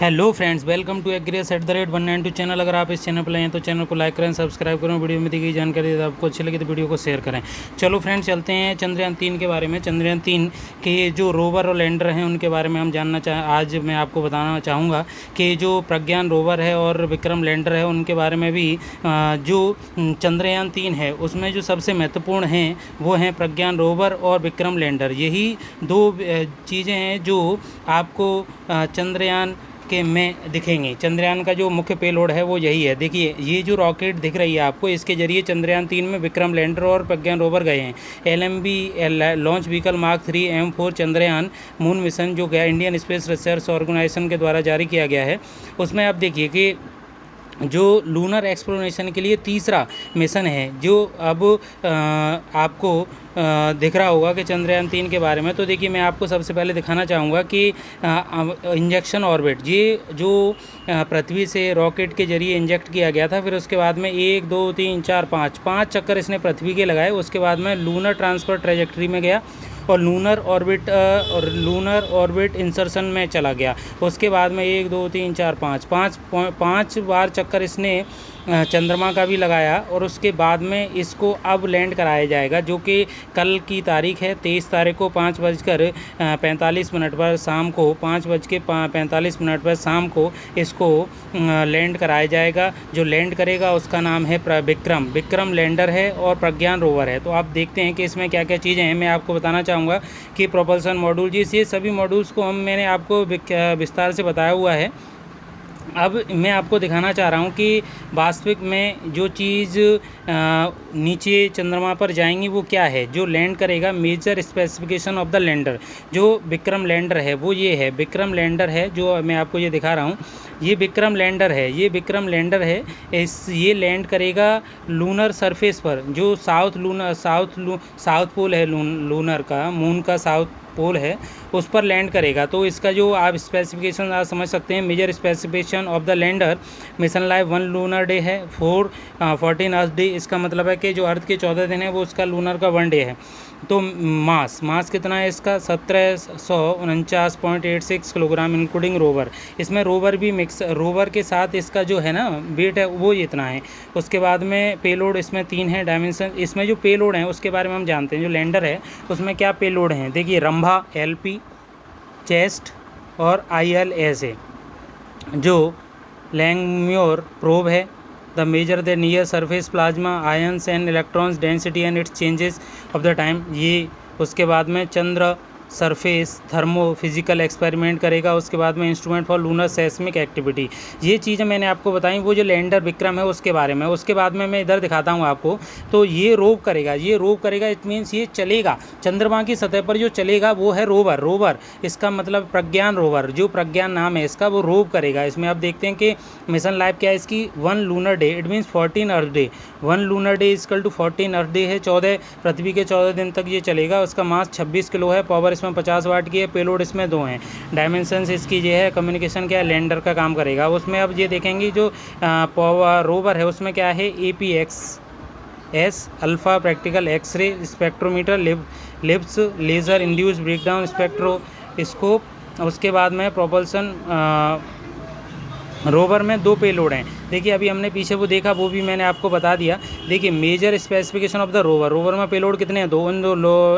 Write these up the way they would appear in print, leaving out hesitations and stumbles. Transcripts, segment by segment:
Hello friends, welcome to @192 channel. अगर आप इस चैनल पर आए हैं तो चैनल को लाइक करें, सब्सक्राइब करें। वीडियो में दी गई जानकारी यदि आपको अच्छी लगी तो वीडियो को शेयर करें। चलो फ्रेंड्स, चलते हैं चंद्रयान 3 के बारे में। चंद्रयान 3 के जो रोवर और लैंडर हैं उनके बारे में हम आज मैं आपको बताना चाहूँगा कि जो प्रज्ञान रोवर है और विक्रम लैंडर है उनके बारे में भी। जो चंद्रयान 3 है उसमें जो सबसे महत्वपूर्ण हैं वो हैं प्रज्ञान रोवर और विक्रम लैंडर। यही दो चीज़ें हैं जो आपको चंद्रयान के में दिखेंगे। चंद्रयान का जो मुख्य पेलोड है वो यही है। देखिए, ये जो रॉकेट दिख रही है आपको, इसके जरिए चंद्रयान 3 में विक्रम लैंडर और प्रज्ञान रोवर गए हैं। LMB launch vehicle mark 3 M4 Chandrayaan moon mission जो गया इंडियन स्पेस रिसर्च ऑर्गेनाइजेशन के द्वारा जारी किया गया है, उसमें आप देखिए कि जो लूनर एक्सप्लोरेशन के लिए तीसरा मिशन है जो अब आपको दिख रहा होगा कि चंद्रयान 3 के बारे में। तो देखिए, मैं आपको सबसे पहले दिखाना चाहूँगा कि इंजेक्शन ऑर्बिट, ये जो पृथ्वी से रॉकेट के जरिए इंजेक्ट किया गया था, फिर उसके बाद में 1 2 3 4 5 चक्कर इसने पृथ्वी के लगाए। उसके बाद में लूनर ट्रांसफर ट्रेजेक्ट्री में गया और लूनर ऑर्बिट इंसर्शन में चला गया। उसके बाद में 1 2 3 4 5 बार चक्कर इसने चंद्रमा का भी लगाया और उसके बाद में इसको अब लैंड कराया जाएगा, जो कि कल की तारीख है 23 तारीख को 5:45 पर शाम को 5:45 पर शाम को इसको लैंड कराया जाएगा। जो लैंड करेगा उसका नाम है विक्रम लैंडर है और प्रज्ञान रोवर है। तो आप देखते हैं कि इसमें क्या क्या चीज़ें हैं। मैं आपको बताना चाहूँगा कि प्रोपल्सन मॉड्यूल, जी ये सभी मॉड्यूल्स को मैंने आपको विस्तार से बताया हुआ है। अब मैं आपको दिखाना चाह रहा हूँ कि वास्तविक में जो चीज़ नीचे चंद्रमा पर जाएंगी वो क्या है। जो लैंड करेगा, major specification of the lander, जो विक्रम लैंडर है वो ये है। विक्रम लैंडर है जो मैं आपको ये दिखा रहा हूँ, ये विक्रम लैंडर है। ये लैंड करेगा लूनर सरफेस पर, जो साउथ पोल है लूनर का, मून का साउथ पोल है, उस पर लैंड करेगा। तो इसका जो आप स्पेसिफिकेशन आप समझ सकते हैं, major specification of the lander mission life 1 lunar day है, 14 अर्थ डे। इसका मतलब है कि जो अर्थ के 14 दिन है वो उसका लूनर का 1 डे है। तो मास कितना है इसका, 1749.86 किलोग्राम इंक्लूडिंग रोवर। इसमें रोवर भी मिक्स, रोवर के साथ इसका जो है ना वेट है वो इतना है। उसके बाद में पेलोड इसमें 3 है डायमेंशन। इसमें जो पेलोड हैं उसके बारे में हम जानते हैं। जो लैंडर है उसमें क्या पेलोड हैं, देखिए रंभा LP, चेस्ट और ILSA। जो लैंगम्योर प्रोब है, the measure the near surface plasma ions and electrons density and it's changes of the time. ये उसके बाद में चंद्र सरफेस थर्मो फिजिकल एक्सपेरिमेंट करेगा। उसके बाद में instrument for lunar seismic activity. ये चीज़ें मैंने आपको बताई, वो जो लैंडर विक्रम है उसके बारे में। उसके बाद में मैं इधर दिखाता हूँ आपको। तो ये रोव करेगा, इट मीन्स ये चलेगा चंद्रमा की सतह पर। जो चलेगा वो है रोवर। इसका मतलब प्रज्ञान रोवर, जो प्रज्ञान नाम है इसका, वो रोव करेगा। इसमें आप देखते हैं कि मिशन लाइफ क्या है इसकी, 1 lunar day, it means 14 earth day. 1 lunar day equal to 14 earth day है। 14 पृथ्वी के 14 दिन तक ये चलेगा। उसका मास 26 किलो है। पावर इसमें 50 वाट की है। पेलोड इसमें 2 हैं। डायमेंशंस इसकी ये है। कम्युनिकेशन क्या है, लैंडर का काम करेगा उसमें। अब ये देखेंगे जो रोवर है उसमें क्या है, APX alpha practical X ray spectrometer, LIBS laser induced breakdown spectroscope. उसके बाद में प्रोपल्सन रोवर में 2 पेलोड हैं। देखिए, अभी हमने पीछे वो देखा, वो भी मैंने आपको बता दिया। देखिए, major specification of the rover में पेलोड कितने हैं, 2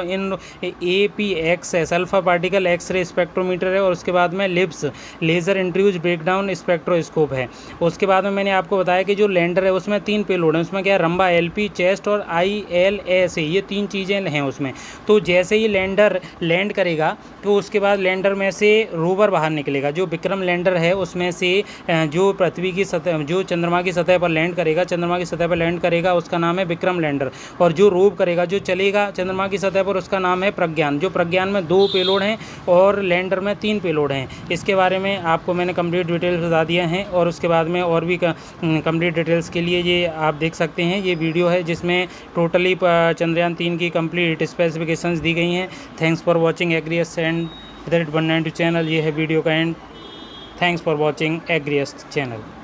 in APX alpha particle X ray spectrometer है और उसके बाद में LIBS laser intrude breakdown spectroscope है। उसके बाद में मैंने आपको बताया कि जो लैंडर है उसमें 3 पेलोड हैं। उसमें क्या है, रंभा LP, चेस्ट और ILSA, ये 3 चीज़ें हैं उसमें। तो जैसे ही लैंडर लैंड करेगा तो उसके बाद लैंडर में से रोवर बाहर निकलेगा। जो विक्रम लैंडर है उसमें से जो पृथ्वी की सतह, जो चंद्रमा की सतह पर लैंड करेगा, उसका नाम है विक्रम लैंडर। और जो रोव करेगा, जो चलेगा चंद्रमा की सतह पर, उसका नाम है प्रज्ञान। जो प्रज्ञान में 2 पेलोड हैं और लैंडर में 3 पेलोड हैं। इसके बारे में आपको मैंने कंप्लीट डिटेल्स बता दिया हैं। और उसके बाद में और भी कंप्लीट डिटेल्स के लिए ये आप देख सकते हैं, ये वीडियो है जिसमें टोटली चंद्रयान 3 की कंप्लीट स्पेसिफिकेशंस दी गई हैं। Thanks for watching agriest and 192 channel. ये है वीडियो का end. Thanks for watching agriest channel.